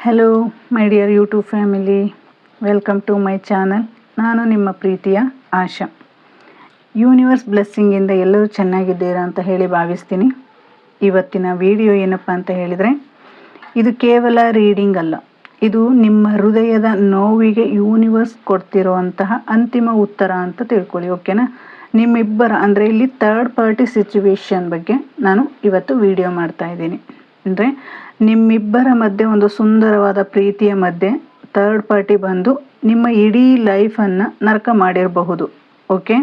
Hello my dear YouTube family, welcome to my channel. ನಾನು ನಿಮ್ಮ ಪ್ರೀತಿಯ ಆಶಾ. ಯೂನಿವರ್ಸ್ ಬ್ಲೆಸ್ಸಿಂಗಿಂದ ಎಲ್ಲರೂ ಚೆನ್ನಾಗಿದ್ದೀರಾ ಅಂತ ಹೇಳಿ ಭಾವಿಸ್ತೀನಿ. ಇವತ್ತಿನ ವಿಡಿಯೋ ಏನಪ್ಪ ಅಂತ ಹೇಳಿದರೆ, ಇದು ಕೇವಲ ರೀಡಿಂಗ್ ಅಲ್ಲ, ಇದು ನಿಮ್ಮ ಹೃದಯದ ನೋವಿಗೆ ಯೂನಿವರ್ಸ್ ಕೊಡ್ತಿರೋಂತಹ ಅಂತಿಮ ಉತ್ತರ ಅಂತ ತಿಳ್ಕೊಳ್ಳಿ. ಓಕೆನಾ? ನಿಮ್ಮಿಬ್ಬರ ಅಂದರೆ ಇಲ್ಲಿ ಥರ್ಡ್ ಪಾರ್ಟಿ ಸಿಚುವೇಶನ್ ಬಗ್ಗೆ ನಾನು ಇವತ್ತು ವಿಡಿಯೋ ಮಾಡ್ತಾ ಇದ್ದೀನಿ. ಅಂದರೆ ನಿಮ್ಮಿಬ್ಬರ ಮಧ್ಯೆ ಒಂದು ಸುಂದರವಾದ ಪ್ರೀತಿಯ ಮಧ್ಯೆ ಥರ್ಡ್ ಪಾರ್ಟಿ ಬಂದು ನಿಮ್ಮ ಇಡೀ ಲೈಫನ್ನು ನರಕ ಮಾಡಿರಬಹುದು. ಓಕೆ,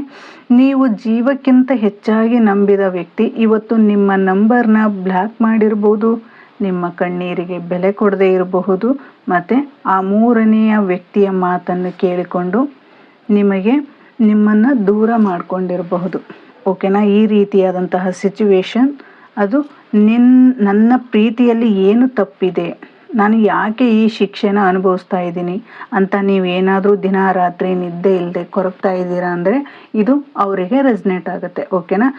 ನೀವು ಜೀವಕ್ಕಿಂತ ಹೆಚ್ಚಾಗಿ ನಂಬಿದ ವ್ಯಕ್ತಿ ಇವತ್ತು ನಿಮ್ಮ ನಂಬರ್ನ ಬ್ಲಾಕ್ ಮಾಡಿರ್ಬೋದು, ನಿಮ್ಮ ಕಣ್ಣೀರಿಗೆ ಬೆಲೆ ಕೊಡದೇ ಇರಬಹುದು, ಮತ್ತು ಆ ಮೂರನೆಯ ವ್ಯಕ್ತಿಯ ಮಾತನ್ನು ಕೇಳಿಕೊಂಡು ನಿಮ್ಮನ್ನು ದೂರ ಮಾಡಿಕೊಂಡಿರಬಹುದು. ಓಕೆನಾ? ಈ ರೀತಿಯಾದಂತಹ ಸಿಚುವೇಶನ್ ಅದು ನನ್ನ ಪ್ರೀತಿಯಲ್ಲಿ ಏನು ತಪ್ಪಿದೆ, ನಾನು ಯಾಕೆ ಈ ಶಿಕ್ಷೆನ ಅನುಭವಿಸ್ತಾ ಇದ್ದೀನಿ ಅಂತ ನೀವೇನಾದರೂ ದಿನ ರಾತ್ರಿ ನಿದ್ದೆ ಇಲ್ಲದೆ ಕೊರಗ್ತಾ ಇದ್ದೀರಾ ಅಂದರೆ ಇದು ಅವರಿಗೆ ರೆಸನೇಟ್ ಆಗುತ್ತೆ. ಓಕೆನಾ?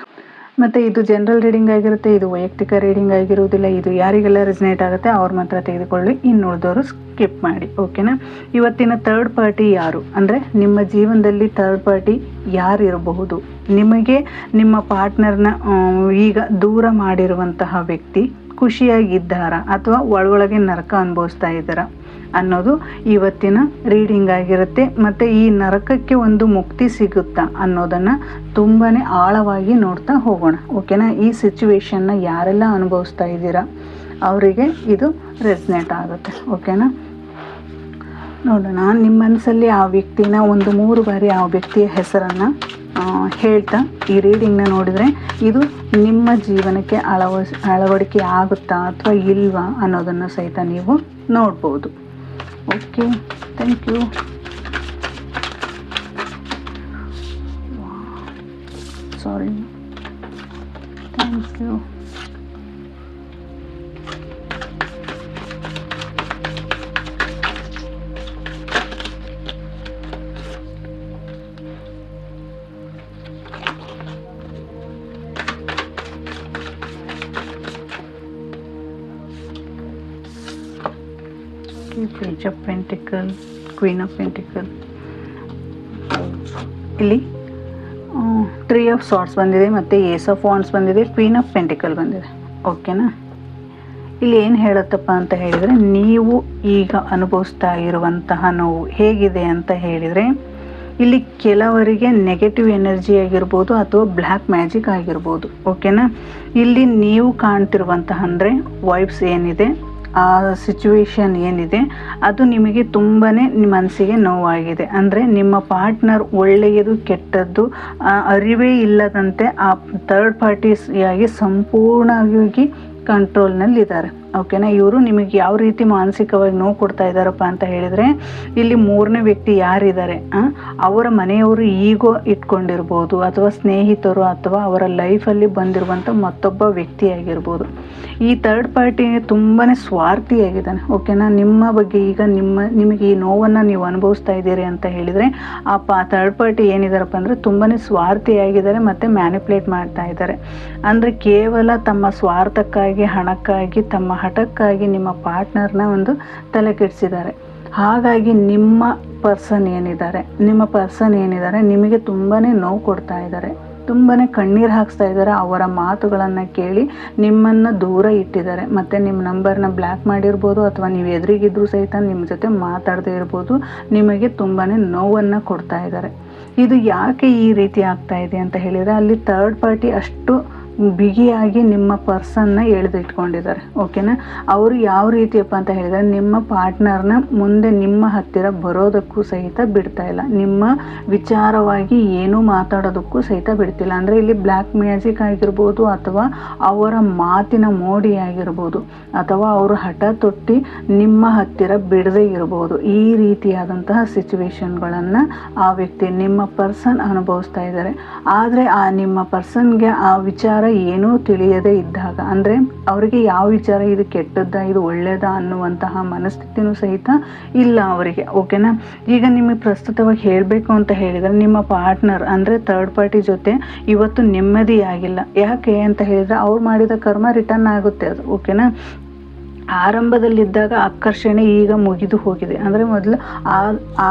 ಮತ್ತು ಇದು ಜನರಲ್ ರೀಡಿಂಗ್ ಆಗಿರುತ್ತೆ, ಇದು ವೈಯಕ್ತಿಕ ರೀಡಿಂಗ್ ಆಗಿರುವುದಿಲ್ಲ. ಇದು ಯಾರಿಗೆಲ್ಲ ರೆಸನೇಟ್ ಆಗುತ್ತೆ ಅವ್ರ ಮಾತ್ರ ತೆಗೆದುಕೊಳ್ಳಿ, ಇನ್ನು ಉಳಿದವರು ಸ್ಕಿಪ್ ಮಾಡಿ. ಓಕೆನಾ? ಇವತ್ತಿನ ಥರ್ಡ್ ಪಾರ್ಟಿ ಯಾರು ಅಂದರೆ ನಿಮ್ಮ ಜೀವನದಲ್ಲಿ ಥರ್ಡ್ ಪಾರ್ಟಿ ಯಾರು ಇರಬಹುದು? ನಿಮಗೆ ನಿಮ್ಮ ಪಾರ್ಟ್ನರ್ನ ಈಗ ದೂರ ಮಾಡಿರುವಂತಹ ವ್ಯಕ್ತಿ ಖುಷಿಯಾಗಿದ್ದಾರಾ ಅಥವಾ ಒಳಗೊಳಗೆ ನರಕ ಅನುಭವಿಸ್ತಾ ಇದ್ದಾರಾ ಅನ್ನೋದು ಇವತ್ತಿನ ರೀಡಿಂಗ್ ಆಗಿರುತ್ತೆ. ಮತ್ತು ಈ ನರಕಕ್ಕೆ ಒಂದು ಮುಕ್ತಿ ಸಿಗುತ್ತಾ ಅನ್ನೋದನ್ನು ತುಂಬಾ ಆಳವಾಗಿ ನೋಡ್ತಾ ಹೋಗೋಣ. ಓಕೆನಾ? ಈ ಸಿಚುವೇಶನ್ನ ಯಾರೆಲ್ಲ ಅನುಭವಿಸ್ತಾ ಇದ್ದೀರಾ ಅವರಿಗೆ ಇದು ರೆಸನೇಟ್ ಆಗುತ್ತೆ. ಓಕೆನಾ? ನೋಡೋಣ. ನಿಮ್ಮ ಮನಸ್ಸಲ್ಲಿ ಆ ವ್ಯಕ್ತಿನ ಒಂದು 3 ಬಾರಿ ಆ ವ್ಯಕ್ತಿಯ ಹೆಸರನ್ನು ಹೇಳ್ತಾ ಈ ರೀಡಿಂಗ್ನ ನೋಡಿದರೆ ಇದು ನಿಮ್ಮ ಜೀವನಕ್ಕೆ ಅಳವಡಿಕೆ ಆಗುತ್ತಾ ಅಥವಾ ಇಲ್ವಾ ಅನ್ನೋದನ್ನು ಸಹಿತ ನೀವು ನೋಡ್ಬೋದು. Okay, thank you. Sorry, thank you. Page of Pentacle, Queen of Pentacle. ಇಲ್ಲಿ 3 of Swords ಬಂದಿದೆ ಮತ್ತು Ace of Wands ಬಂದಿದೆ, Queen of Pentacle ಬಂದಿದೆ. ಓಕೆನಾ? ಇಲ್ಲಿ ಏನು ಹೇಳುತ್ತಪ್ಪ ಅಂತ ಹೇಳಿದರೆ, ನೀವು ಈಗ ಅನುಭವಿಸ್ತಾ ಇರುವಂತಹ ನೋವು ಹೇಗಿದೆ ಅಂತ ಹೇಳಿದರೆ, ಇಲ್ಲಿ ಕೆಲವರಿಗೆ ನೆಗೆಟಿವ್ ಎನರ್ಜಿ ಆಗಿರ್ಬೋದು ಅಥವಾ ಬ್ಲ್ಯಾಕ್ ಮ್ಯಾಜಿಕ್ ಆಗಿರ್ಬೋದು. ಓಕೆನಾ? ಇಲ್ಲಿ ನೀವು ಕಾಣ್ತಿರುವಂತಹ ಅಂದರೆ ವೈಬ್ಸ್ ಏನಿದೆ, ಆ ಸಿಚುವೇಶನ್ ಏನಿದೆ ಅದು ನಿಮಗೆ ತುಂಬಾ ಮನಸ್ಸಿಗೆ ನೋವಾಗಿದೆ. ಅಂದರೆ ನಿಮ್ಮ ಪಾರ್ಟ್ನರ್ ಒಳ್ಳೆಯದು ಕೆಟ್ಟದ್ದು ಅರಿವೇ ಇಲ್ಲದಂತೆ ಆ ಥರ್ಡ್ ಪಾರ್ಟಿಯಾಗಿ ಸಂಪೂರ್ಣವಾಗಿ ಕಂಟ್ರೋಲ್ನಲ್ಲಿದ್ದಾರೆ. ಓಕೆನಾ? ಇವರು ನಿಮಗೆ ಯಾವ ರೀತಿ ಮಾನಸಿಕವಾಗಿ ನೋವು ಕೊಡ್ತಾ ಇದ್ದಾರಪ್ಪ ಅಂತ ಹೇಳಿದರೆ, ಇಲ್ಲಿ 3ನೇ ವ್ಯಕ್ತಿ ಯಾರಿದ್ದಾರೆ ಅವರ ಮನೆಯವರು ಈಗೋ ಇಟ್ಕೊಂಡಿರ್ಬೋದು ಅಥವಾ ಸ್ನೇಹಿತರು ಅಥವಾ ಅವರ ಲೈಫಲ್ಲಿ ಬಂದಿರುವಂಥ ಮತ್ತೊಬ್ಬ ವ್ಯಕ್ತಿಯಾಗಿರ್ಬೋದು. ಈ ಥರ್ಡ್ ಪಾರ್ಟಿ ತುಂಬಾ ಸ್ವಾರ್ಥಿಯಾಗಿದ್ದಾನೆ. ಓಕೆನಾ? ನಿಮ್ಮ ಬಗ್ಗೆ ಈಗ ನಿಮಗೆ ಈ ನೋವನ್ನು ನೀವು ಅನುಭವಿಸ್ತಾ ಇದ್ದೀರಿ ಅಂತ ಹೇಳಿದರೆ ಆ ಥರ್ಡ್ ಪಾರ್ಟಿ ಏನಿದಾರಪ್ಪ ಅಂದರೆ ತುಂಬಾ ಸ್ವಾರ್ಥಿಯಾಗಿದ್ದಾರೆ ಮತ್ತು ಮ್ಯಾನಿಪ್ಯುಲೇಟ್ ಮಾಡ್ತಾ ಇದ್ದಾರೆ. ಅಂದರೆ ಕೇವಲ ತಮ್ಮ ಸ್ವಾರ್ಥಕ್ಕಾಗಿ, ಹಣಕ್ಕಾಗಿ, ತಮ್ಮ ಹಠಕ್ಕಾಗಿ ನಿಮ್ಮ ಪಾರ್ಟ್ನರ್ನ ಒಂದು ತಲೆ ಕೆಡಿಸಿದ್ದಾರೆ. ಹಾಗಾಗಿ ನಿಮ್ಮ ಪರ್ಸನ್ ಏನಿದ್ದಾರೆ ನಿಮಗೆ ತುಂಬಾ ನೋವು ಕೊಡ್ತಾ ಇದ್ದಾರೆ, ತುಂಬಾ ಕಣ್ಣೀರು ಹಾಕ್ಸ್ತಾ ಇದ್ದಾರೆ. ಅವರ ಮಾತುಗಳನ್ನು ಕೇಳಿ ನಿಮ್ಮನ್ನು ದೂರ ಇಟ್ಟಿದ್ದಾರೆ ಮತ್ತು ನಿಮ್ಮ ನಂಬರ್ನ ಬ್ಲ್ಯಾಕ್ ಮಾಡಿರ್ಬೋದು ಅಥವಾ ನೀವು ಎದುರಿಗಿದ್ರೂ ಸಹಿತ ನಿಮ್ಮ ಜೊತೆ ಮಾತಾಡದೇ ಇರ್ಬೋದು. ನಿಮಗೆ ತುಂಬಾ ನೋವನ್ನು ಕೊಡ್ತಾ ಇದ್ದಾರೆ. ಇದು ಯಾಕೆ ಈ ರೀತಿ ಆಗ್ತಾ ಇದೆ ಅಂತ ಹೇಳಿದರೆ, ಅಲ್ಲಿ ಥರ್ಡ್ ಪಾರ್ಟಿ ಅಷ್ಟು ಬಿಗಿಯಾಗಿ ನಿಮ್ಮ ಪರ್ಸನ್ನ ಎಳೆದಿಟ್ಕೊಂಡಿದ್ದಾರೆ. ಓಕೆನಾ? ಅವರು ಯಾವ ರೀತಿಯಪ್ಪ ಅಂತ ಹೇಳಿದರೆ, ನಿಮ್ಮ ಪಾರ್ಟ್ನರ್ನ ಮುಂದೆ ನಿಮ್ಮ ಹತ್ತಿರ ಬರೋದಕ್ಕೂ ಸಹಿತ ಬಿಡ್ತಾ ಇಲ್ಲ, ನಿಮ್ಮ ವಿಚಾರವಾಗಿ ಏನೂ ಮಾತಾಡೋದಕ್ಕೂ ಸಹಿತ ಬಿಡ್ತಿಲ್ಲ. ಅಂದರೆ ಇಲ್ಲಿ ಬ್ಲ್ಯಾಕ್ ಮ್ಯಾಜಿಕ್ ಆಗಿರ್ಬೋದು ಅಥವಾ ಅವರ ಮಾತಿನ ಮೋಡಿ ಆಗಿರ್ಬೋದು ಅಥವಾ ಅವರು ಹಠ ತೊಟ್ಟಿ ನಿಮ್ಮ ಹತ್ತಿರ ಬಿಡದೇ ಇರ್ಬೋದು. ಈ ರೀತಿಯಾದಂತಹ ಸಿಚುವೇಶನ್ಗಳನ್ನು ಆ ವ್ಯಕ್ತಿ ನಿಮ್ಮ ಪರ್ಸನ್ ಅನುಭವಿಸ್ತಾ ಇದ್ದಾರೆ. ಆದರೆ ಆ ನಿಮ್ಮ ಪರ್ಸನ್ಗೆ ಆ ವಿಚಾರ ಏನೂ ತಿಳಿಯದೇ ಇದ್ದಾಗ, ಅಂದರೆ ಅವರಿಗೆ ಯಾವ ವಿಚಾರ ಇದು ಕೆಟ್ಟದ್ದ ಇದು ಒಳ್ಳೆಯದ ಅನ್ನುವಂತಹ ಮನಸ್ಥಿತಿನೂ ಸಹಿತ ಇಲ್ಲ ಅವರಿಗೆ. ಓಕೆನಾ? ಈಗ ನಿಮಗೆ ಪ್ರಸ್ತುತವಾಗಿ ಹೇಳಬೇಕು ಅಂತ ಹೇಳಿದರೆ, ನಿಮ್ಮ ಪಾರ್ಟ್ನರ್ ಅಂದರೆ ಥರ್ಡ್ ಪಾರ್ಟಿ ಜೊತೆ ಇವತ್ತು ನೆಮ್ಮದಿಯಾಗಿಲ್ಲ. ಯಾಕೆ ಅಂತ ಹೇಳಿದರೆ, ಅವ್ರು ಮಾಡಿದ ಕರ್ಮ ರಿಟರ್ನ್ ಆಗುತ್ತೆ ಅದು. ಓಕೆನಾ? ಆರಂಭದಲ್ಲಿದ್ದಾಗ ಆಕರ್ಷಣೆ ಈಗ ಮುಗಿದು ಹೋಗಿದೆ. ಅಂದರೆ ಮೊದಲು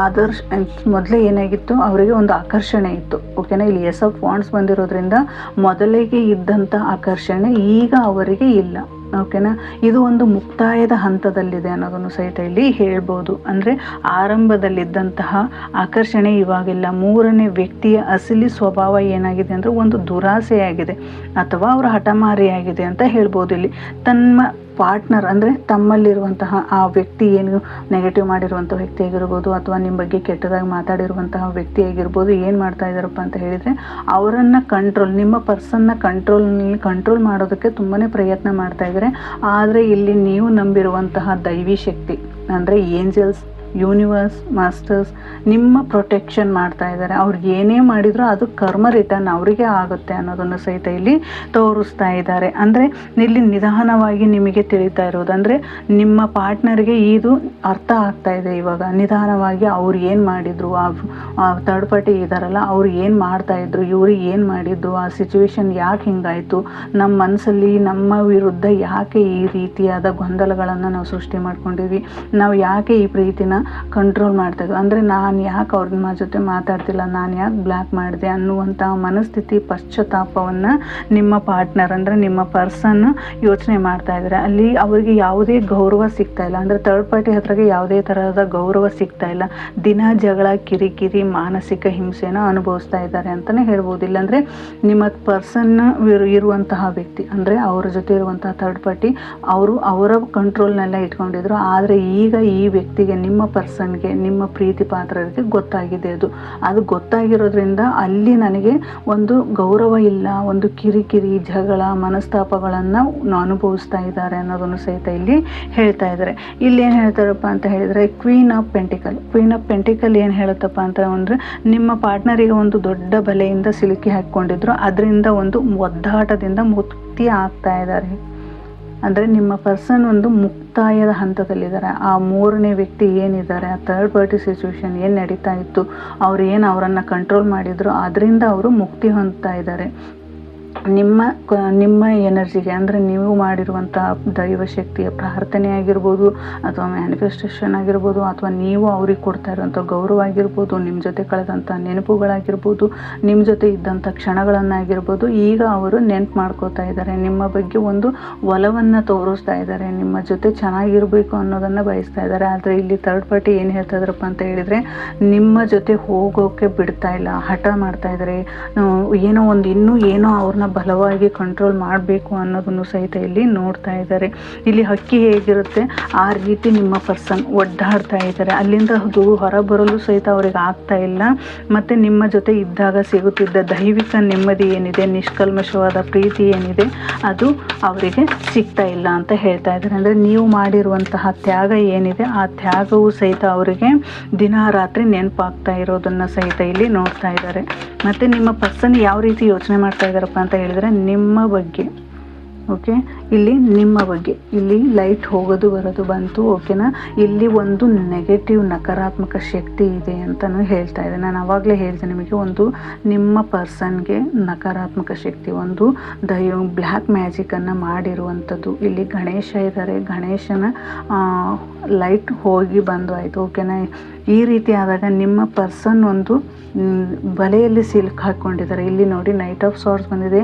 ಮೊದಲೇ ಏನಾಗಿತ್ತು, ಅವರಿಗೆ ಒಂದು ಆಕರ್ಷಣೆ ಇತ್ತು. ಓಕೆನಾ, ಇಲ್ಲಿ ಏಸ್ ಆಫ್ ವಾಂಡ್ಸ್ ಬಂದಿರೋದ್ರಿಂದ ಮೊದಲಿಗೆ ಇದ್ದಂಥ ಆಕರ್ಷಣೆ ಈಗ ಅವರಿಗೆ ಇಲ್ಲ. ಓಕೆನಾ, ಇದು ಒಂದು ಮುಕ್ತಾಯದ ಹಂತದಲ್ಲಿದೆ ಅನ್ನೋದನ್ನು ಸಹಿತ ಇಲ್ಲಿ ಹೇಳ್ಬೋದು. ಅಂದರೆ ಆರಂಭದಲ್ಲಿದ್ದಂತಹ ಆಕರ್ಷಣೆ ಇವಾಗಿಲ್ಲ. ಮೂರನೇ ವ್ಯಕ್ತಿಯ ಅಸಲಿ ಸ್ವಭಾವ ಏನಾಗಿದೆ ಅಂದರೆ ಒಂದು ದುರಾಸೆಯಾಗಿದೆ ಅಥವಾ ಅವರ ಹಠಮಾರಿಯಾಗಿದೆ ಅಂತ ಹೇಳ್ಬೋದು. ಇಲ್ಲಿ ತಮ್ಮ ಪಾರ್ಟ್ನರ್ ಅಂದರೆ ತಮ್ಮಲ್ಲಿರುವಂತಹ ಆ ವ್ಯಕ್ತಿ, ಏನು ನೆಗೆಟಿವ್ ಮಾಡಿರುವಂಥ ವ್ಯಕ್ತಿ ಆಗಿರ್ಬೋದು ಅಥವಾ ನಿಮ್ಮ ಬಗ್ಗೆ ಕೆಟ್ಟದಾಗಿ ಮಾತಾಡಿರುವಂತಹ ವ್ಯಕ್ತಿ ಆಗಿರ್ಬೋದು, ಏನು ಮಾಡ್ತಾ ಇದ್ದಾರಪ್ಪ ಅಂತ ಹೇಳಿದರೆ ಅವರನ್ನು ನಿಮ್ಮ ಪರ್ಸನ್ನ ಕಂಟ್ರೋಲ್ ಮಾಡೋದಕ್ಕೆ ತುಂಬಾ ಪ್ರಯತ್ನ ಮಾಡ್ತಾ ಇದ್ದಾರೆ. ಆದರೆ ಇಲ್ಲಿ ನೀವು ನಂಬಿರುವಂತಹ ದೈವಿ ಶಕ್ತಿ ಅಂದರೆ ಏಂಜಲ್ಸ್, ಯೂನಿವರ್ಸ್, ಮಾಸ್ಟರ್ಸ್ ನಿಮ್ಮ ಪ್ರೊಟೆಕ್ಷನ್ ಮಾಡ್ತಾ ಇದ್ದಾರೆ. ಅವ್ರಿಗೆ ಏನೇ ಮಾಡಿದರೂ ಅದು ಕರ್ಮ ರಿಟರ್ನ್ ಅವರಿಗೆ ಆಗುತ್ತೆ ಅನ್ನೋದನ್ನು ಸಹಿತ ಇಲ್ಲಿ ತೋರಿಸ್ತಾ ಇದ್ದಾರೆ. ಅಂದರೆ ಇಲ್ಲಿ ನಿಧಾನವಾಗಿ ನಿಮಗೆ ತಿಳಿತಾ ಇರೋದು ಅಂದರೆ ನಿಮ್ಮ ಪಾರ್ಟ್ನರ್ಗೆ ಇದು ಅರ್ಥ ಆಗ್ತಾ ಇದೆ ಇವಾಗ. ನಿಧಾನವಾಗಿ ಅವ್ರು ಏನು ಮಾಡಿದ್ರು, ಆ ಥರ್ಡ್ ಪಾರ್ಟಿ ಇದ್ದಾರಲ್ಲ ಅವ್ರು ಏನು ಮಾಡ್ತಾಯಿದ್ರು, ಇವ್ರಿಗೆ ಏನು ಮಾಡಿದ್ರು, ಆ ಸಿಚುವೇಶನ್ ಯಾಕೆ ಹಿಂಗಾಯಿತು, ನಮ್ಮ ಮನಸ್ಸಲ್ಲಿ ನಮ್ಮ ವಿರುದ್ಧ ಯಾಕೆ ಈ ರೀತಿಯಾದ ಗೊಂದಲಗಳನ್ನು ನಾವು ಸೃಷ್ಟಿ ಮಾಡ್ಕೊಂಡಿದ್ವಿ, ನಾವು ಯಾಕೆ ಈ ಪ್ರೀತಿನ ಕಂಟ್ರೋಲ್ ಮಾಡ್ತಾಯಿದ್ವಿ, ಅಂದರೆ ನಾನು ಯಾಕೆ ಅವ್ರ ಜೊತೆ ಮಾತಾಡ್ತಿಲ್ಲ, ನಾನು ಯಾಕೆ ಬ್ಲ್ಯಾಕ್ ಮಾಡಿದೆ ಅನ್ನುವಂಥ ಮನಸ್ಥಿತಿ, ಪಶ್ಚಾತ್ತಾಪವನ್ನು ನಿಮ್ಮ ಪಾರ್ಟ್ನರ್ ಅಂದರೆ ನಿಮ್ಮ ಪರ್ಸನ್ ಯೋಚನೆ ಮಾಡ್ತಾ ಇದ್ದಾರೆ. ಅಲ್ಲಿ ಅವರಿಗೆ ಯಾವುದೇ ಗೌರವ ಸಿಗ್ತಾ ಇಲ್ಲ. ಅಂದರೆ ಥರ್ಡ್ ಪಾರ್ಟಿ ಹತ್ರಗೆ ಯಾವುದೇ ಥರದ ಗೌರವ ಸಿಗ್ತಾ ಇಲ್ಲ. ದಿನ ಜಗಳ, ಕಿರಿಕಿರಿ, ಮಾನಸಿಕ ಹಿಂಸೆನ ಅನುಭವಿಸ್ತಾ ಇದ್ದಾರೆ ಅಂತಲೇ ಹೇಳ್ಬೋದು. ಇಲ್ಲಾಂದರೆ ನಿಮ್ಮ ಪರ್ಸನ್ ಇರುವಂತಹ ವ್ಯಕ್ತಿ ಅಂದರೆ ಅವರ ಜೊತೆ ಇರುವಂತಹ ಥರ್ಡ್ ಪಾರ್ಟಿ ಅವರ ಕಂಟ್ರೋಲ್ನೆಲ್ಲ ಇಟ್ಕೊಂಡಿದ್ರು. ಆದರೆ ಈಗ ಈ ವ್ಯಕ್ತಿಗೆ, ನಿಮ್ಮ ಪರ್ಸನ್ಗೆ, ನಿಮ್ಮ ಪ್ರೀತಿ ಪಾತ್ರರಿಗೆ ಗೊತ್ತಾಗಿದೆ. ಅದು ಗೊತ್ತಾಗಿರೋದ್ರಿಂದ ಅಲ್ಲಿ ನನಗೆ ಒಂದು ಗೌರವ ಇಲ್ಲ, ಒಂದು ಕಿರಿಕಿರಿ, ಜಗಳ, ಮನಸ್ತಾಪಗಳನ್ನು ಅನುಭವಿಸ್ತಾ ಇದ್ದಾರೆ ಅನ್ನೋದನ್ನು ಸಹಿತ ಇಲ್ಲಿ ಹೇಳ್ತಾ ಇದ್ದಾರೆ. ಇಲ್ಲಿ ಏನು ಹೇಳ್ತಾರಪ್ಪ ಅಂತ ಹೇಳಿದರೆ ಕ್ವೀನ್ ಆಫ್ ಪೆಂಟಿಕಲ್ ಏನು ಹೇಳುತ್ತಪ್ಪ ಅಂತ ಅಂದರೆ ನಿಮ್ಮ ಪಾರ್ಟ್ನರಿಗೆ ಒಂದು ದೊಡ್ಡ ಬಲೆಯಿಂದ ಸಿಲುಕಿ ಹಾಕ್ಕೊಂಡಿದ್ರು, ಅದರಿಂದ ಒಂದು ಒದ್ದಾಟದಿಂದ ಮುಕ್ತಿ ಆಗ್ತಾ ಇದ್ದಾರೆ. ಅಂದರೆ ನಿಮ್ಮ ಪರ್ಸನ್ ಒಂದು ಮುಕ್ತಾಯದ ಹಂತದಲ್ಲಿದ್ದಾರೆ. ಆ ಮೂರನೇ ವ್ಯಕ್ತಿ ಏನಿದ್ದಾರೆ, ಆ ಥರ್ಡ್ ಪಾರ್ಟಿ ಸಿಚುವೇಶನ್ ಏನು ನಡೀತಾ ಇತ್ತು, ಅವ್ರು ಏನು ಅವರನ್ನು ಕಂಟ್ರೋಲ್ ಮಾಡಿದ್ರು, ಅದರಿಂದ ಅವರು ಮುಕ್ತಿ ಹೊಂದ್ತಾ ಇದ್ದಾರೆ. ನಿಮ್ಮ ಎನರ್ಜಿಗೆ ಅಂದರೆ ನೀವು ಮಾಡಿರುವಂಥ ದೈವಶಕ್ತಿಯ ಪ್ರಾರ್ಥನೆ ಆಗಿರ್ಬೋದು ಅಥವಾ ಮ್ಯಾನಿಫೆಸ್ಟೇಷನ್ ಆಗಿರ್ಬೋದು ಅಥವಾ ನೀವು ಅವ್ರಿಗೆ ಕೊಡ್ತಾ ಇರೋಂಥ ಗೌರವ ಆಗಿರ್ಬೋದು, ನಿಮ್ಮ ಜೊತೆ ಕಳೆದಂಥ ನೆನಪುಗಳಾಗಿರ್ಬೋದು, ನಿಮ್ಮ ಜೊತೆ ಇದ್ದಂಥ ಕ್ಷಣಗಳನ್ನಾಗಿರ್ಬೋದು, ಈಗ ಅವರು ನೆನಪು ಮಾಡ್ಕೋತಾ ಇದ್ದಾರೆ. ನಿಮ್ಮ ಬಗ್ಗೆ ಒಂದು ಒಲವನ್ನು ತೋರಿಸ್ತಾ ಇದ್ದಾರೆ, ನಿಮ್ಮ ಜೊತೆ ಚೆನ್ನಾಗಿರಬೇಕು ಅನ್ನೋದನ್ನು ಬಯಸ್ತಾ ಇದ್ದಾರೆ. ಆದರೆ ಇಲ್ಲಿ ಥರ್ಡ್ ಪಾರ್ಟಿ ಏನು ಹೇಳ್ತಾ ಇದ್ರಪ್ಪ ಅಂತ ಹೇಳಿದರೆ ನಿಮ್ಮ ಜೊತೆ ಹೋಗೋಕ್ಕೆ ಬಿಡ್ತಾ ಇಲ್ಲ, ಹಠ ಮಾಡ್ತಾ ಇದ್ದಾರೆ. ಇನ್ನೂ ಅವ್ರನ್ನ ಬಲವಾಗಿ ಕಂಟ್ರೋಲ್ ಮಾಡಬೇಕು ಅನ್ನೋದನ್ನು ಸಹಿತ ಇಲ್ಲಿ ನೋಡ್ತಾ ಇದ್ದಾರೆ. ಇಲ್ಲಿ ಹಕ್ಕಿ ಹೇಗಿರುತ್ತೆ ಆ ರೀತಿ ನಿಮ್ಮ ಪರ್ಸನ್ ಒಡ್ಡಾಡ್ತಾ ಇದ್ದಾರೆ. ಅಲ್ಲಿಂದ ಅದು ಹೊರಬರಲು ಸಹಿತ ಅವ್ರಿಗೆ ಆಗ್ತಾ ಇಲ್ಲ. ಮತ್ತು ನಿಮ್ಮ ಜೊತೆ ಇದ್ದಾಗ ಸಿಗುತ್ತಿದ್ದ ದೈವಿಕ ನೆಮ್ಮದಿ ಏನಿದೆ, ನಿಷ್ಕಲ್ಮಶವಾದ ಪ್ರೀತಿ ಏನಿದೆ, ಅದು ಅವರಿಗೆ ಸಿಗ್ತಾ ಇಲ್ಲ ಅಂತ ಹೇಳ್ತಾ ಇದ್ದಾರೆ. ಅಂದರೆ ನೀವು ಮಾಡಿರುವಂತಹ ತ್ಯಾಗ ಏನಿದೆ, ಆ ತ್ಯಾಗವು ಸಹಿತ ಅವರಿಗೆ ದಿನ ರಾತ್ರಿ ನೆನಪಾಗ್ತಾ ಇರೋದನ್ನು ಸಹಿತ ಇಲ್ಲಿ ನೋಡ್ತಾ ಇದ್ದಾರೆ. ಮತ್ತು ನಿಮ್ಮ ಪರ್ಸನ್ ಯಾವ ರೀತಿ ಯೋಚನೆ ಮಾಡ್ತಾ ಇದ್ದಾರಪ್ಪ ಅಂತ ಹೇಳಿದರೆ ನಿಮ್ಮ ಬಗ್ಗೆ. ಓಕೆ, ಇಲ್ಲಿ ನಿಮ್ಮ ಬಗ್ಗೆ ಇಲ್ಲಿ ಲೈಟ್ ಹೋಗೋದು ಬರೋದು ಬಂತು. ಓಕೆನಾ, ಇಲ್ಲಿ ಒಂದು ನಕಾರಾತ್ಮಕ ಶಕ್ತಿ ಇದೆ ಅಂತಲೂ ಹೇಳ್ತಾ ಇದೆ. ನಾನು ಆವಾಗಲೇ ಹೇಳಿದೆ ನಿಮಗೆ, ಒಂದು ನಿಮ್ಮ ಪರ್ಸನ್ಗೆ ನಕಾರಾತ್ಮಕ ಶಕ್ತಿ, ಒಂದು ಬ್ಲ್ಯಾಕ್ ಮ್ಯಾಜಿಕನ್ನು ಮಾಡಿರುವಂಥದ್ದು. ಇಲ್ಲಿ ಗಣೇಶ ಇದ್ದಾರೆ, ಗಣೇಶನ ಲೈಟ್ ಹೋಗಿ ಬಂದು ಆಯಿತು. ಓಕೆನಾ, ಈ ರೀತಿ ಆದಾಗ ನಿಮ್ಮ ಪರ್ಸನ್ ಒಂದು ಬಲೆಯಲ್ಲಿ ಸಿಲುಕು ಹಾಕ್ಕೊಂಡಿದ್ದಾರೆ. ಇಲ್ಲಿ ನೋಡಿ ನೈಟ್ ಆಫ್ ಸಾರ್ಟ್ಸ್ ಬಂದಿದೆ.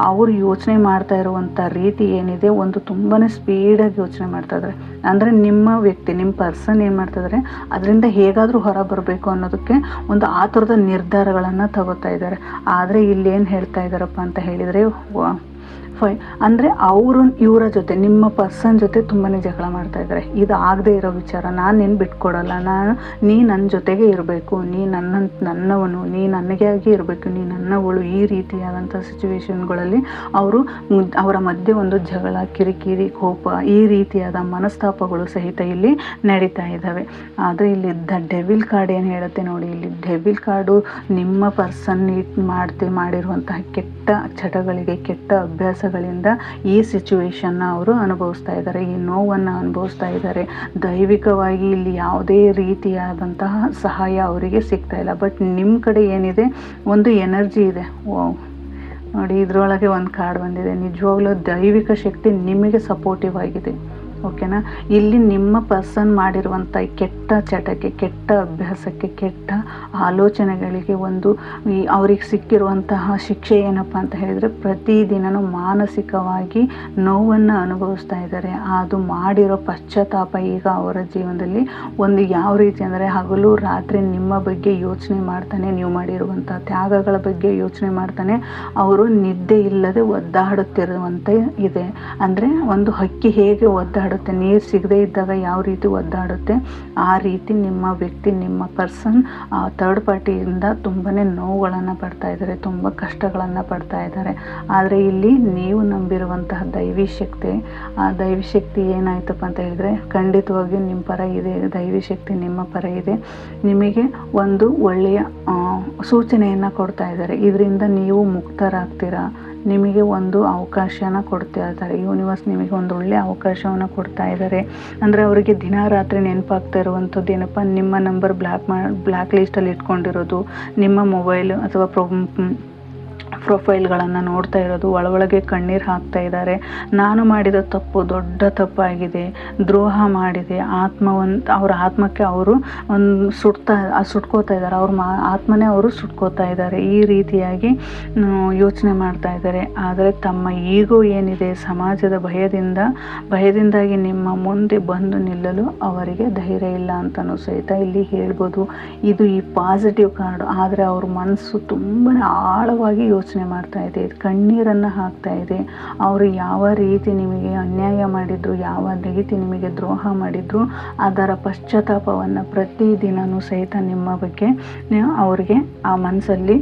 ಅವರು ಯೋಚನೆ ಮಾಡ್ತಾ ಇರುವಂಥ ರೀತಿ ಏನಿದೆ, ಒಂದು ತುಂಬಾ ಸ್ಪೀಡಾಗಿ ಯೋಚನೆ ಮಾಡ್ತಾ ಇದ್ದಾರೆ. ಅಂದರೆ ನಿಮ್ಮ ವ್ಯಕ್ತಿ, ನಿಮ್ಮ ಪರ್ಸನ್ ಏನು ಮಾಡ್ತಾ ಇದ್ದಾರೆ, ಅದರಿಂದ ಹೇಗಾದರೂ ಹೊರ ಬರಬೇಕು ಅನ್ನೋದಕ್ಕೆ ಒಂದು ಆ ಥರದ ನಿರ್ಧಾರಗಳನ್ನು ತಗೋತಾ ಇದ್ದಾರೆ. ಆದರೆ ಇಲ್ಲೇನು ಹೇಳ್ತಾ ಇದ್ದಾರಪ್ಪ ಅಂತ ಹೇಳಿದರೆ, ಅಂದರೆ ಇವರ ಜೊತೆ, ನಿಮ್ಮ ಪರ್ಸನ್ ಜೊತೆ ತುಂಬಾ ಜಗಳ ಮಾಡ್ತಾ ಇದ್ದಾರೆ. ಇದು ಆಗದೆ ಇರೋ ವಿಚಾರ, ನಾನು ನಿನ್ನ ಬಿಟ್ಕೊಡಲ್ಲ, ನೀ ನನ್ನ ಜೊತೆಗೆ ಇರಬೇಕು, ನೀ ನನ್ನವನು, ನೀ ನನಗೆ ಆಗಿ ಇರಬೇಕು, ನೀ ನನ್ನವಳು. ಈ ರೀತಿಯಾದಂಥ ಸಿಚುವೇಶನ್ಗಳಲ್ಲಿ ಅವರ ಮಧ್ಯೆ ಒಂದು ಜಗಳ, ಕಿರಿಕಿರಿ, ಕೋಪ, ಈ ರೀತಿಯಾದ ಮನಸ್ತಾಪಗಳು ಸಹಿತ ಇಲ್ಲಿ ನಡೀತಾ ಇದ್ದಾವೆ. ಆದರೆ ಇಲ್ಲಿ ಡೆವಿಲ್ ಕಾರ್ಡ್ ಏನು ಹೇಳುತ್ತೆ ನೋಡಿ, ಇಲ್ಲಿ ಡೆವಿಲ್ ಕಾರ್ಡು ನಿಮ್ಮ ಪರ್ಸನ್ ಮಾಡಿರುವಂತಹ ಕೆಟ್ಟ ಚಟಗಳಿಗೆ, ಕೆಟ್ಟ ಅಭ್ಯಾಸಗಳಿಂದ ಈ ಸಿಚುವೇಶನ್ನ ಅವರು ಅನುಭವಿಸ್ತಾ ಇದ್ದಾರೆ, ಈ ನೋವನ್ನು ಅನುಭವಿಸ್ತಾ ಇದ್ದಾರೆ. ದೈವಿಕವಾಗಿ ಇಲ್ಲಿ ಯಾವುದೇ ರೀತಿಯಾದಂತಹ ಸಹಾಯ ಅವರಿಗೆ ಸಿಗ್ತಾ ಇಲ್ಲ. ಬಟ್ ನಿಮ್ಮ ಕಡೆ ಏನಿದೆ, ಒಂದು ಎನರ್ಜಿ ಇದೆ. ನೋಡಿ, ಇದರೊಳಗೆ ಒಂದು ಕಾರ್ಡ್ ಬಂದಿದೆ. ನಿಜವಾಗ್ಲೂ ದೈವಿಕ ಶಕ್ತಿ ನಿಮಗೆ ಸಪೋರ್ಟಿವ್ ಆಗಿದೆ. ಓಕೆನಾ. ಇಲ್ಲಿ ನಿಮ್ಮ ಪರ್ಸನ್ ಮಾಡಿರುವಂಥ ಕೆಟ್ಟ ಚಟಕ್ಕೆ, ಕೆಟ್ಟ ಅಭ್ಯಾಸಕ್ಕೆ, ಕೆಟ್ಟ ಆಲೋಚನೆಗಳಿಗೆ ಅವ್ರಿಗೆ ಸಿಕ್ಕಿರುವಂತಹ ಶಿಕ್ಷೆ ಏನಪ್ಪ ಅಂತ ಹೇಳಿದರೆ, ಪ್ರತಿದಿನವೂ ಮಾನಸಿಕವಾಗಿ ನೋವನ್ನು ಅನುಭವಿಸ್ತಾ ಇದ್ದಾರೆ. ಅದು ಮಾಡಿರೋ ಪಶ್ಚಾತ್ತಾಪ ಈಗ ಅವರ ಜೀವನದಲ್ಲಿ ಯಾವ ರೀತಿ ಅಂದರೆ, ಹಗಲು ರಾತ್ರಿ ನಿಮ್ಮ ಬಗ್ಗೆ ಯೋಚನೆ ಮಾಡ್ತಾನೆ, ನೀವು ಮಾಡಿರುವಂಥ ತ್ಯಾಗಗಳ ಬಗ್ಗೆ ಯೋಚನೆ ಮಾಡ್ತಾನೆ ಅವರು ನಿದ್ದೆ ಇಲ್ಲದೆ ಒದ್ದಾಡುತ್ತಿರುವಂತೆ ಇದೆ. ಅಂದರೆ ಒಂದು ಹಕ್ಕಿ ಹೇಗೆ ಒದ್ದಾಡುತ್ತೆ, ನೀರು ಸಿಗದೇ ಇದ್ದಾಗ ಯಾವ ರೀತಿ ಒದ್ದಾಡುತ್ತೆ, ಆ ರೀತಿ ನಿಮ್ಮ ವ್ಯಕ್ತಿ, ನಿಮ್ಮ ಪರ್ಸನ್ ಥರ್ಡ್ ಪಾರ್ಟಿಯಿಂದ ತುಂಬಾ ನೋವುಗಳನ್ನು ಪಡ್ತಾ ಇದ್ದಾರೆ, ತುಂಬ ಕಷ್ಟಗಳನ್ನು ಪಡ್ತಾ ಇದ್ದಾರೆ. ಆದರೆ ಇಲ್ಲಿ ನೀವು ನಂಬಿರುವಂತಹ ದೈವಿ ಶಕ್ತಿ, ಆ ದೈವಿ ಶಕ್ತಿ ಏನಾಯ್ತಪ್ಪ ಅಂತ ಹೇಳಿದರೆ, ಖಂಡಿತವಾಗಿಯೂ ನಿಮ್ಮ ಪರ ಇದೆ. ದೈವಿ ಶಕ್ತಿ ನಿಮ್ಮ ಪರ ಇದೆ. ನಿಮಗೆ ಒಂದು ಒಳ್ಳೆಯ ಸೂಚನೆಯನ್ನು ಕೊಡ್ತಾ ಇದ್ದಾರೆ. ಇದರಿಂದ ನೀವು ಮುಕ್ತರಾಗ್ತೀರಾ. ನಿಮಗೆ ಒಂದು ಅವಕಾಶನ ಕೊಡ್ತಾ ಇದ್ದಾರೆ. ಯೂನಿವರ್ಸ್ ನಿಮಗೆ ಒಂದು ಒಳ್ಳೆಯ ಅವಕಾಶವನ್ನು ಕೊಡ್ತಾ ಇದ್ದಾರೆ. ಅಂದರೆ ಅವರಿಗೆ ದಿನ ರಾತ್ರಿ ನೆನಪಾಗ್ತಾ ಇರುವಂಥದ್ದು ಏನಪ್ಪ, ನಿಮ್ಮ ನಂಬರ್ ಬ್ಲ್ಯಾಕ್ ಲಿಸ್ಟಲ್ಲಿ ಇಟ್ಕೊಂಡಿರೋದು, ನಿಮ್ಮ ಮೊಬೈಲ್ ಅಥವಾ ಪ್ರೊಫೈಲ್ಗಳನ್ನು ನೋಡ್ತಾ ಇರೋದು, ಒಳಗೆ ಕಣ್ಣೀರು ಹಾಕ್ತಾ ಇದ್ದಾರೆ. ನಾನು ಮಾಡಿದ ತಪ್ಪು ದೊಡ್ಡ ತಪ್ಪಾಗಿದೆ, ದ್ರೋಹ ಮಾಡಿದೆ, ಅವ್ರ ಆತ್ಮಕ್ಕೆ ಅವರು ಸುಟ್ಕೋತಾ ಇದ್ದಾರೆ, ಆತ್ಮನೇ ಅವರು ಸುಟ್ಕೋತಾ ಇದ್ದಾರೆ. ಈ ರೀತಿಯಾಗಿ ಯೋಚನೆ ಮಾಡ್ತಾ ಇದ್ದಾರೆ. ಆದರೆ ತಮ್ಮ ಈಗೋ ಏನಿದೆ, ಸಮಾಜದ ಭಯದಿಂದಾಗಿ ನಿಮ್ಮ ಮುಂದೆ ಬಂದು ನಿಲ್ಲಲು ಅವರಿಗೆ ಧೈರ್ಯ ಇಲ್ಲ ಅಂತಲೂ ಸಹಿತ ಇಲ್ಲಿ ಹೇಳ್ಬೋದು. ಇದು ಈ ಪಾಸಿಟಿವ್ ಕಾರ್ಡು. ಆದರೆ ಅವ್ರ ಮನಸ್ಸು ತುಂಬಾ ಆಳವಾಗಿ ಯೋಚನೆ ಮಾಡ್ತಾ ಇದೆ, ಕಣ್ಣೀರನ್ನು ಹಾಕ್ತಾ ಇದೆ. ಅವರು ಯಾವ ರೀತಿ ನಿಮಗೆ ಅನ್ಯಾಯ ಮಾಡಿದ್ರು, ಯಾವ ರೀತಿ ನಿಮಗೆ ದ್ರೋಹ ಮಾಡಿದ್ರು, ಅದರ ಪಶ್ಚಾತ್ತಾಪವನ್ನು ಪ್ರತಿದಿನವೂ ಸಹಿತ ನಿಮ್ಮ ಬಗ್ಗೆ ಅವ್ರಿಗೆ ಆ ಮನಸ್ಸಲ್ಲಿ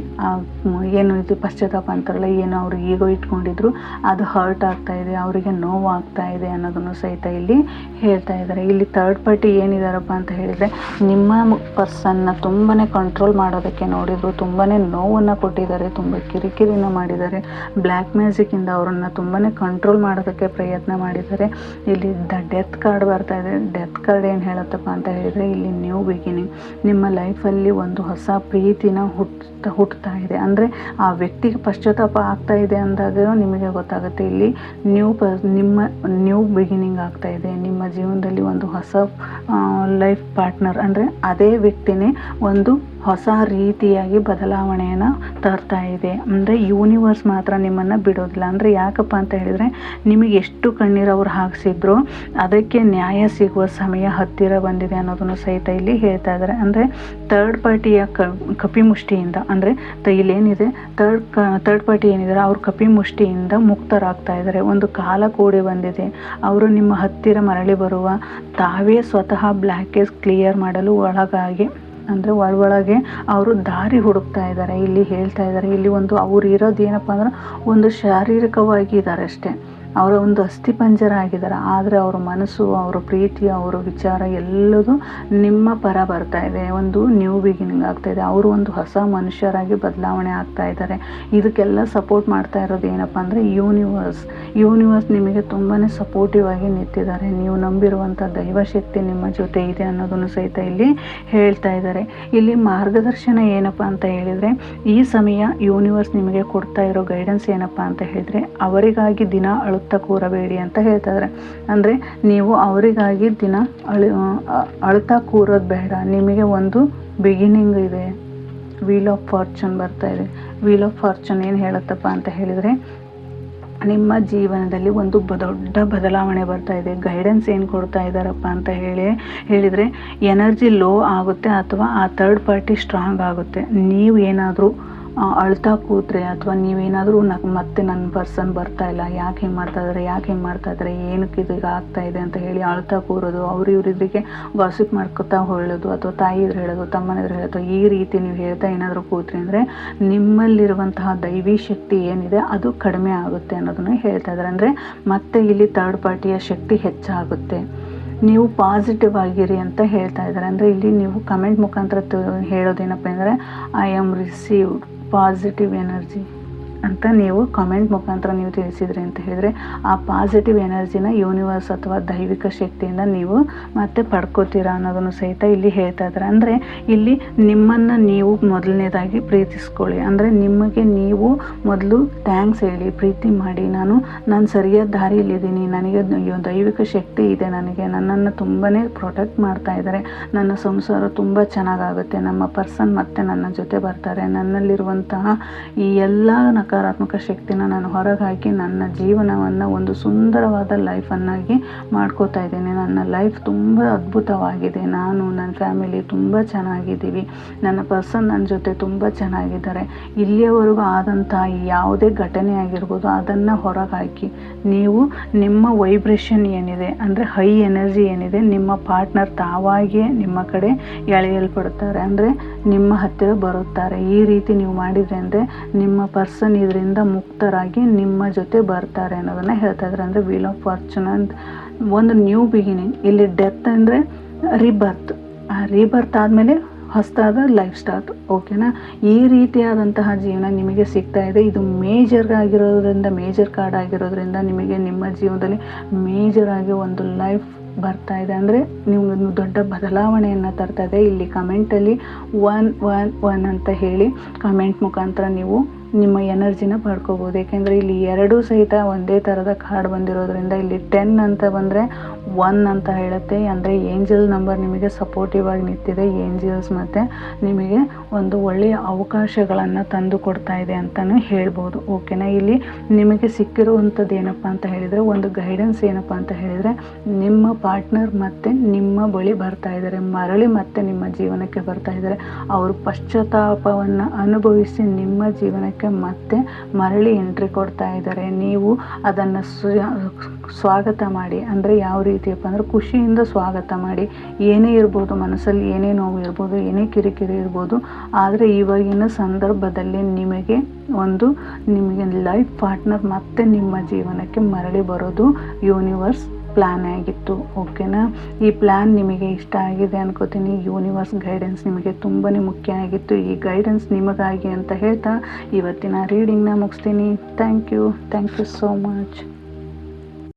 ಏನು ಇದು ಪಶ್ಚಾತ್ತಾಪ ಅಂತಾರಲ್ಲ, ಏನು ಅವರು ಈಗೋ ಇಟ್ಕೊಂಡಿದ್ರು ಅದು ಹರ್ಟ್ ಆಗ್ತಾ ಇದೆ, ಅವರಿಗೆ ನೋವು ಆಗ್ತಾ ಇದೆ ಅನ್ನೋದನ್ನು ಸಹಿತ ಇಲ್ಲಿ ಹೇಳ್ತಾ ಇದ್ದಾರೆ. ಇಲ್ಲಿ ಥರ್ಡ್ ಪಾರ್ಟಿ ಏನಿದಾರಪ್ಪ ಅಂತ ಹೇಳಿದರೆ, ನಿಮ್ಮ ಪರ್ಸನ್ನ ತುಂಬಾ ಕಂಟ್ರೋಲ್ ಮಾಡೋದಕ್ಕೆ ನೋಡಿದ್ರು, ತುಂಬಾ ನೋವನ್ನು ಕೊಟ್ಟಿದ್ದಾರೆ, ತುಂಬ ಕಿರಿಕಿರಿನ ಮಾಡಿದ್ದಾರೆ. ಬ್ಲ್ಯಾಕ್ ಮ್ಯಾಜಿಕ್ಕಿಂದ ಅವರನ್ನು ತುಂಬಾ ಕಂಟ್ರೋಲ್ ಮಾಡೋದಕ್ಕೆ ಪ್ರಯತ್ನ ಮಾಡಿದ್ದಾರೆ. ಇಲ್ಲಿ ಡೆತ್ ಕಾರ್ಡ್ ಬರ್ತಾ ಇದೆ. ಡೆತ್ ಕಾರ್ಡ್ ಏನು ಹೇಳುತ್ತಪ್ಪ ಅಂತ ಹೇಳಿದರೆ, ಇಲ್ಲಿ ನ್ಯೂ ಬಿಗಿನಿಂಗ್, ನಿಮ್ಮ ಲೈಫಲ್ಲಿ ಒಂದು ಹೊಸ ಪ್ರೀತಿನ ಹುಟ್ಟುತ್ತಾ ಇದೆ. ಅಂದರೆ ಆ ವ್ಯಕ್ತಿಗೆ ಪಶ್ಚಾತ್ತಾಪ ಆಗ್ತಾ ಇದೆ ಅಂದಾಗ ನಿಮಗೆ ಗೊತ್ತಾಗುತ್ತೆ, ಇಲ್ಲಿ ನಿಮ್ಮ ನ್ಯೂ ಬಿಗಿನಿಂಗ್ ಆಗ್ತಾ ಇದೆ. ನಿಮ್ಮ ಜೀವನದಲ್ಲಿ ಒಂದು ಹೊಸ ಲೈಫ್ ಪಾರ್ಟ್ನರ್, ಅಂದರೆ ಅದೇ ವ್ಯಕ್ತಿನೇ ಒಂದು ಹೊಸ ರೀತಿಯಾಗಿ ಬದಲಾವಣೆಯನ್ನು ತರ್ತಾ ಇದೆ. ಅಂದರೆ ಯೂನಿವರ್ಸ್ ಮಾತ್ರ ನಿಮ್ಮನ್ನು ಬಿಡೋದಿಲ್ಲ. ಅಂದರೆ ಯಾಕಪ್ಪ ಅಂತ ಹೇಳಿದರೆ, ನಿಮಗೆ ಎಷ್ಟು ಕಣ್ಣೀರು ಅವ್ರು ಹಾಕಿಸಿದ್ರು ಅದಕ್ಕೆ ನ್ಯಾಯ ಸಿಗುವ ಸಮಯ ಹತ್ತಿರ ಬಂದಿದೆ ಅನ್ನೋದನ್ನು ಸಹಿತ ಇಲ್ಲಿ ಹೇಳ್ತಾ ಇದ್ದಾರೆ. ಅಂದರೆ ಥರ್ಡ್ ಪಾರ್ಟಿಯ ಕಪಿಮುಷ್ಟಿಯಿಂದ, ಅಂದರೆ ಇಲ್ಲೇನಿದೆ ಥರ್ಡ್ ಪಾರ್ಟಿ ಏನಿದ್ದಾರೆ ಅವ್ರ ಕಪಿಮುಷ್ಟಿಯಿಂದ ಮುಕ್ತರಾಗ್ತಾ ಇದ್ದಾರೆ. ಒಂದು ಕಾಲ ಕೂಡಿ ಬಂದಿದೆ. ಅವರು ನಿಮ್ಮ ಹತ್ತಿರ ಮರಳಿ ಬರುವ, ತಾವೇ ಸ್ವತಃ ಬ್ಲ್ಯಾಕೇಜ್ ಕ್ಲಿಯರ್ ಮಾಡಲು ಅಂದರೆ ಒಳಗೆ ಅವರು ದಾರಿ ಹುಡುಕ್ತಾ ಇದ್ದಾರೆ. ಇಲ್ಲಿ ಹೇಳ್ತಾ ಇದ್ದಾರೆ, ಇಲ್ಲಿ ಅವ್ರು ಇರೋದು ಏನಪ್ಪ ಅಂದ್ರೆ ಒಂದು ಶಾರೀರಿಕವಾಗಿ ಇದ್ದಾರೆ ಅಷ್ಟೇ, ಅವರ ಒಂದು ಅಸ್ಥಿಪಂಜರ ಆಗಿದ್ದಾರೆ. ಆದರೆ ಅವರ ಮನಸ್ಸು, ಅವರ ಪ್ರೀತಿ, ಅವರ ವಿಚಾರ ಎಲ್ಲದೂ ನಿಮ್ಮ ಪರ ಬರ್ತಾ ಇದೆ. ಒಂದು ನ್ಯೂ ಬಿಗಿನಿಂಗ್ ಆಗ್ತಾ ಇದೆ. ಅವರು ಒಂದು ಹೊಸ ಮನುಷ್ಯರಾಗಿ ಬದಲಾವಣೆ ಆಗ್ತಾ ಇದ್ದಾರೆ. ಇದಕ್ಕೆಲ್ಲ ಸಪೋರ್ಟ್ ಮಾಡ್ತಾ ಇರೋದು ಏನಪ್ಪ ಅಂದರೆ ಯೂನಿವರ್ಸ್ ನಿಮಗೆ ತುಂಬಾ ಸಪೋರ್ಟಿವ್ ಆಗಿ ನಿಂತಿದ್ದಾರೆ. ನೀವು ನಂಬಿರುವಂಥ ದೈವಶಕ್ತಿ ನಿಮ್ಮ ಜೊತೆ ಇದೆ ಅನ್ನೋದನ್ನು ಸಹಿತ ಇಲ್ಲಿ ಹೇಳ್ತಾ ಇದ್ದಾರೆ. ಇಲ್ಲಿ ಮಾರ್ಗದರ್ಶನ ಏನಪ್ಪ ಅಂತ ಹೇಳಿದರೆ, ಈ ಸಮಯ ಯೂನಿವರ್ಸ್ ನಿಮಗೆ ಕೊಡ್ತಾ ಇರೋ ಗೈಡೆನ್ಸ್ ಏನಪ್ಪ ಅಂತ ಹೇಳಿದರೆ, ಅವರಿಗಾಗಿ ದಿನ ಅಳುತ್ತಾ ಕೂರಬೇಡಿ ಅಂತ ಹೇಳ್ತಾ ಇದ್ದಾರೆ. ಅಂದರೆ ನೀವು ಅವರಿಗಾಗಿ ದಿನ ಅಳುತ್ತಾ ಕೂರೋದು ಬೇಡ. ನಿಮಗೆ ಒಂದು ಬಿಗಿನಿಂಗ್ ಇದೆ. ವೀಲ್ ಆಫ್ ಫಾರ್ಚೂನ್ ಬರ್ತಾ ಇದೆ. ವೀಲ್ ಆಫ್ ಫಾರ್ಚೂನ್ ಏನು ಹೇಳುತ್ತಪ್ಪ ಅಂತ ಹೇಳಿದರೆ, ನಿಮ್ಮ ಜೀವನದಲ್ಲಿ ಒಂದು ದೊಡ್ಡ ಬದಲಾವಣೆ ಬರ್ತಾ ಇದೆ. ಗೈಡೆನ್ಸ್ ಏನು ಕೊಡ್ತಾ ಇದ್ದಾರಪ್ಪ ಅಂತ ಹೇಳಿದರೆ, ಎನರ್ಜಿ ಲೋ ಆಗುತ್ತೆ ಅಥವಾ ಆ ಥರ್ಡ್ ಪಾರ್ಟಿ ಸ್ಟ್ರಾಂಗ್ ಆಗುತ್ತೆ. ನೀವು ಏನಾದರೂ ಅಳ್ತಾ ಕೂತ್ರೆ ಅಥವಾ ನೀವೇನಾದರೂ ಮತ್ತೆ ನನ್ನ ಪರ್ಸನ್ ಬರ್ತಾ ಇಲ್ಲ, ಯಾಕೆ ಹಿಂಗೆ ಮಾಡ್ತಾ ಇದ್ದಾರೆ, ಏನಕ್ಕೆ ಇದೀಗ ಆಗ್ತಾ ಇದೆ ಅಂತ ಹೇಳಿ ಅಳ್ತಾ ಕೂರೋದು, ಇವರಿಗೆ ಗಾಸಿಪ್ ಮಾಡ್ಕೊತಾ ಹೇಳೋದು, ಅಥವಾ ತಾಯಿ ಎದುರು ಹೇಳೋದು, ತಮ್ಮನ ಎದುರು ಹೇಳೋದು, ಈ ರೀತಿ ನೀವು ಹೇಳ್ತಾ ಏನಾದರೂ ಕೂತ್ರಿ ಅಂದರೆ ನಿಮ್ಮಲ್ಲಿರುವಂತಹ ದೈವಿ ಶಕ್ತಿ ಏನಿದೆ ಅದು ಕಡಿಮೆ ಆಗುತ್ತೆ ಅನ್ನೋದನ್ನು ಹೇಳ್ತಾ ಇದ್ದಾರೆ. ಅಂದರೆ ಮತ್ತೆ ಇಲ್ಲಿ ಥರ್ಡ್ ಪಾರ್ಟಿಯ ಶಕ್ತಿ ಹೆಚ್ಚಾಗುತ್ತೆ. ನೀವು ಪಾಸಿಟಿವ್ ಆಗಿರಿ ಅಂತ ಹೇಳ್ತಾ ಇದ್ದಾರೆ. ಅಂದರೆ ಇಲ್ಲಿ ನೀವು ಕಮೆಂಟ್ ಮುಖಾಂತರ ಹೇಳೋದೇನಪ್ಪ ಅಂದರೆ, I am received positive energy. ಅಂತ ನೀವು ಕಾಮೆಂಟ್ ಮುಖಾಂತರ ನೀವು ತಿಳಿಸಿದ್ರಿ ಅಂತ ಹೇಳಿದರೆ ಆ ಪಾಸಿಟಿವ್ ಎನರ್ಜಿನ ಯೂನಿವರ್ಸ್ ಅಥವಾ ದೈವಿಕ ಶಕ್ತಿಯಿಂದ ನೀವು ಮತ್ತೆ ಪಡ್ಕೋತೀರಾ ಅನ್ನೋದನ್ನು ಸಹಿತ ಇಲ್ಲಿ ಹೇಳ್ತಾ ಇದ್ದಾರೆ. ಅಂದರೆ ಇಲ್ಲಿ ನಿಮ್ಮನ್ನು ನೀವು ಮೊದಲನೇದಾಗಿ ಪ್ರೀತಿಸ್ಕೊಳ್ಳಿ. ಅಂದರೆ ನಿಮಗೆ ನೀವು ಮೊದಲು ಥ್ಯಾಂಕ್ಸ್ ಹೇಳಿ, ಪ್ರೀತಿ ಮಾಡಿ, ನಾನು ಸರಿಯಾದ ದಾರಿಯಲ್ಲಿದ್ದೀನಿ, ನನಗೆ ದೈವಿಕ ಶಕ್ತಿ ಇದೆ, ನನಗೆ ನನ್ನನ್ನು ತುಂಬಾ ಪ್ರೊಟೆಕ್ಟ್ ಮಾಡ್ತಾ ಇದ್ದಾರೆ, ನನ್ನ ಸಂಸಾರ ತುಂಬ ಚೆನ್ನಾಗಾಗುತ್ತೆ, ನಮ್ಮ ಪರ್ಸನ್ ಮತ್ತೆ ನನ್ನ ಜೊತೆ ಬರ್ತಾರೆ, ನನ್ನಲ್ಲಿರುವಂತಹ ಈ ಎಲ್ಲ ನಕಾರಾತ್ಮಕ ಶಕ್ತಿನ ನಾನು ಹೊರಗೆ ಹಾಕಿ ನನ್ನ ಜೀವನವನ್ನು ಒಂದು ಸುಂದರವಾದ ಲೈಫನ್ನಾಗಿ ಮಾಡ್ಕೋತಾ ಇದ್ದೀನಿ, ನನ್ನ ಲೈಫ್ ತುಂಬ ಅದ್ಭುತವಾಗಿದೆ, ನಾನು ನನ್ನ ಫ್ಯಾಮಿಲಿ ತುಂಬ ಚೆನ್ನಾಗಿದ್ದೀವಿ, ನನ್ನ ಪರ್ಸನ್ ನನ್ನ ಜೊತೆ ತುಂಬ ಚೆನ್ನಾಗಿದ್ದಾರೆ. ಇಲ್ಲಿಯವರೆಗೂ ಆದಂಥ ಯಾವುದೇ ಘಟನೆ ಆಗಿರ್ಬೋದು ಅದನ್ನು ಹೊರಗೆ ಹಾಕಿ ನೀವು ನಿಮ್ಮ ವೈಬ್ರೇಷನ್ ಏನಿದೆ ಅಂದರೆ ಹೈ ಎನರ್ಜಿ ಏನಿದೆ ನಿಮ್ಮ ಪಾರ್ಟ್ನರ್ ತಾವಾಗಿಯೇ ನಿಮ್ಮ ಕಡೆ ಎಳೆಯಲ್ಪಡುತ್ತಾರೆ, ಅಂದರೆ ನಿಮ್ಮ ಹತ್ತಿರ ಬರುತ್ತಾರೆ. ಈ ರೀತಿ ನೀವು ಮಾಡಿದರೆ ಅಂದರೆ ನಿಮ್ಮ ಪರ್ಸನ್ ಇದರಿಂದ ಮುಕ್ತರಾಗಿ ನಿಮ್ಮ ಜೊತೆ ಬರ್ತಾರೆ ಅನ್ನೋದನ್ನು ಹೇಳ್ತಾ ಇದ್ದಾರೆ. ಅಂದರೆ ವೀಲ್ ಆಫ್ ಫಾರ್ಚೂನ್ ಅಂತ ಒಂದು ನ್ಯೂ ಬಿಗಿನಿಂಗ್. ಇಲ್ಲಿ ಡೆತ್ ಅಂದರೆ ರೀಬರ್ತ್, ಆ ರೀಬರ್ತ್ ಆದಮೇಲೆ ಹೊಸದಾದ ಲೈಫ್ ಸ್ಟಾರ್ಟ್. ಓಕೆನಾ? ಈ ರೀತಿಯಾದಂತಹ ಜೀವನ ನಿಮಗೆ ಸಿಗ್ತಾ ಇದೆ. ಇದು ಮೇಜರ್ ಕಾರ್ಡ್ ಆಗಿರೋದ್ರಿಂದ ನಿಮಗೆ ನಿಮ್ಮ ಜೀವನದಲ್ಲಿ ಮೇಜರ್ ಆಗಿ ಒಂದು ಲೈಫ್ ಬರ್ತಾ ಇದೆ, ಅಂದರೆ ನೀವು ಒಂದು ದೊಡ್ಡ ಬದಲಾವಣೆಯನ್ನು ತರ್ತಾ ಇದೆ. ಇಲ್ಲಿ ಕಮೆಂಟಲ್ಲಿ 111 ಅಂತ ಹೇಳಿ ಕಮೆಂಟ್ ಮುಖಾಂತರ ನೀವು ನಿಮ್ಮ ಎನರ್ಜಿನ ಪಡ್ಕೋಬೋದು. ಏಕೆಂದರೆ ಇಲ್ಲಿ ಎರಡೂ ಸಹಿತ ಒಂದೇ ಥರದ ಕಾರ್ಡ್ ಬಂದಿರೋದ್ರಿಂದ ಇಲ್ಲಿ 10 ಅಂತ ಬಂದರೆ 1 ಅಂತ ಹೇಳುತ್ತೆ. ಅಂದರೆ ಏಂಜಲ್ ನಂಬರ್ ನಿಮಗೆ ಸಪೋರ್ಟಿವ್ ಆಗಿ ನಿಂತಿದೆ. ಏಂಜಲ್ಸ್ ಮತ್ತು ನಿಮಗೆ ಒಂದು ಒಳ್ಳೆಯ ಅವಕಾಶಗಳನ್ನು ತಂದು ಕೊಡ್ತಾ ಇದೆ ಅಂತಲೂ ಹೇಳ್ಬೋದು. ಓಕೆನಾ? ಇಲ್ಲಿ ನಿಮಗೆ ಸಿಕ್ಕಿರುವಂಥದ್ದು ಏನಪ್ಪ ಅಂತ ಹೇಳಿದರೆ ಒಂದು ಗೈಡೆನ್ಸ್ ಏನಪ್ಪ ಅಂತ ಹೇಳಿದರೆ ನಿಮ್ಮ ಪಾರ್ಟ್ನರ್ ಮತ್ತೆ ನಿಮ್ಮ ಬಳಿ ಬರ್ತಾ ಇದ್ದಾರೆ, ಮರಳಿ ಮತ್ತೆ ನಿಮ್ಮ ಜೀವನಕ್ಕೆ ಬರ್ತಾ ಇದ್ದಾರೆ. ಅವರು ಪಶ್ಚಾತ್ತಾಪವನ್ನು ಅನುಭವಿಸಿ ನಿಮ್ಮ ಜೀವನಕ್ಕೆ ಮತ್ತೆ ಮರಳಿ ಎಂಟ್ರಿ ಕೊಡ್ತಾ ಇದ್ದಾರೆ. ನೀವು ಅದನ್ನು ಸ್ವಾಗತ ಮಾಡಿ. ಅಂದರೆ ಯಾವ ರೀತಿಯಪ್ಪ ಅಂದರೆ ಖುಷಿಯಿಂದ ಸ್ವಾಗತ ಮಾಡಿ. ಏನೇ ಇರ್ಬೋದು, ಮನಸ್ಸಲ್ಲಿ ಏನೇ ನೋವು ಇರ್ಬೋದು, ಏನೇ ಕಿರಿಕಿರಿ ಇರ್ಬೋದು, ಆದರೆ ಇವಾಗಿನ ಸಂದರ್ಭದಲ್ಲಿ ನಿಮಗೆ ಲೈಫ್ ಪಾರ್ಟ್ನರ್ ಮತ್ತೆ ನಿಮ್ಮ ಜೀವನಕ್ಕೆ ಮರಳಿ ಬರೋದು ಯೂನಿವರ್ಸ್ ಪ್ಲ್ಯಾನ್ ಆಗಿತ್ತು. ಓಕೆನಾ? ಈ ಪ್ಲ್ಯಾನ್ ನಿಮಗೆ ಇಷ್ಟ ಆಗಿದೆ ಅನ್ಕೋತೀನಿ. ಯೂನಿವರ್ಸ್ ಗೈಡೆನ್ಸ್ ನಿಮಗೆ ತುಂಬಾ ಮುಖ್ಯ ಆಗಿತ್ತು. ಈ ಗೈಡೆನ್ಸ್ ನಿಮಗಾಗಿ ಅಂತ ಹೇಳ್ತಾ ಇವತ್ತಿನ ರೀಡಿಂಗ್ನ ಮುಗಿಸ್ತೀನಿ. Thank you so much.